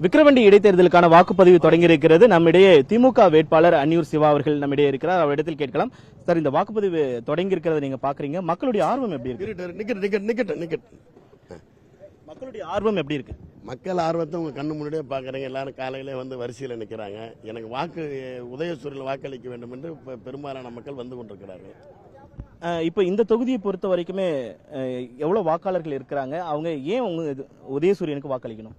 விக்கிரவாண்டி இடைத்தேர்தலுக்கான வாக்குப்பதிவு தொடங்கியிருக்கிறது. நம்மிடையே திமுக வேட்பாளர் அன்னியூர் சிவா அவர்கள் நம்மிடையே இருக்கிறார். அவரிடத்தில் கேட்கலாம். சார், இந்த வாக்குப்பதிவு தொடங்கி இருக்கிறத நீங்க பாக்குறீங்க, மக்களுடைய ஆர்வம் எப்படி இருக்கு? மக்களுடைய ஆர்வம் எப்படி இருக்கு? மக்கள் ஆர்வத்தை உங்க கண்ணு முன்னாடியே பாக்குறீங்க. எல்லாரும் காலையில வந்து வரிசையில் நிற்கிறாங்க. எனக்கு உதயசூரில் வாக்களிக்க வேண்டும் என்று பெரும்பாலான மக்கள் வந்து கொண்டிருக்கிறார்கள். இப்ப இந்த தொகுதியை பொறுத்த வரைக்குமே எவ்வளவு வாக்காளர்கள் இருக்கிறாங்க? அவங்க ஏன் உங்க உதயசூரியனுக்கு வாக்களிக்கணும்?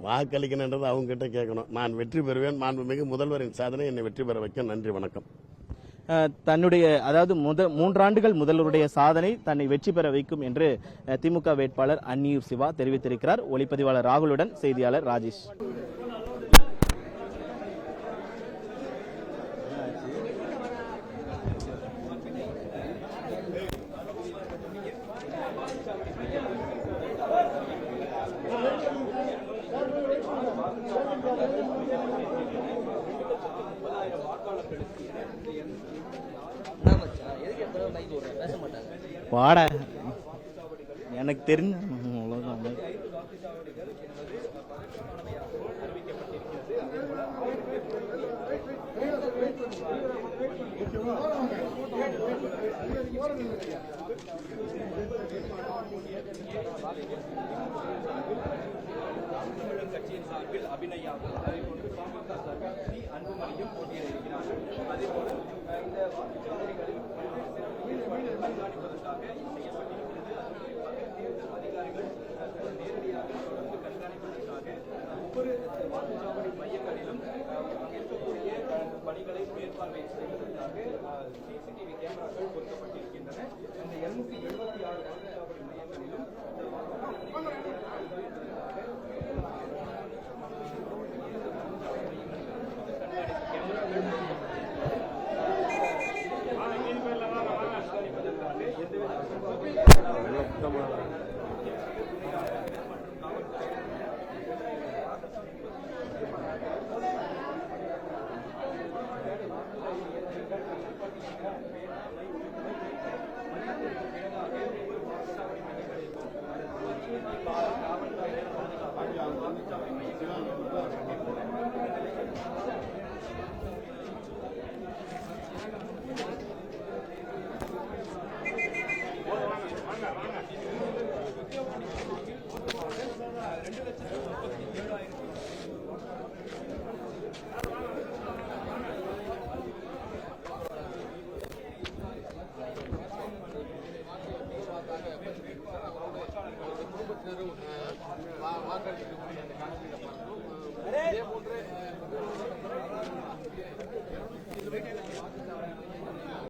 வாக்களிக்கணுன்றது அவங்க கிட்ட கேட்கணும். நான் வெற்றி பெறுவேன். மாண்புமிகு முதல்வரின் சாதனை என்னை வெற்றி பெற வைக்க. நன்றி, வணக்கம். தன்னுடைய அதாவது 3 ஆண்டுகள் முதல்வருடைய சாதனை தன்னை வெற்றி பெற வைக்கும் என்று திமுக வேட்பாளர் அன்னியூர் சிவா தெரிவித்திருக்கிறார். ஒளிப்பதிவாளர் ராகுலுடன் செய்தியாளர் ராஜேஷ். வாடா, எனக்கு தெரிஞ்ச கட்சியின் சார்பில் அபிநயா அதேபோன்று பாமக சார்பில் அன்புமணியும் போட்டியிட இருக்கிறார்கள். அதேபோல இந்த வாக்குச்சாவடிகளில் கண்காணிப்பதற்காக செய்யப்பட்டிருக்கிறது. தேர்தல் அதிகாரிகள் நேரடியாக தொடர்ந்து கண்காணிப்பதற்காக ஒவ்வொரு வாக்குச்சாவடி மையங்களிலும் இருக்கக்கூடிய பணிகளை மேற்பார்வை செய்வதற்காக சிசிடிவி கேமராக்கள் பொருத்தப்பட்டிருக்கின்றன. இந்த 276 வாக்குச்சாவடி மையங்களிலும் வாக்களிக்க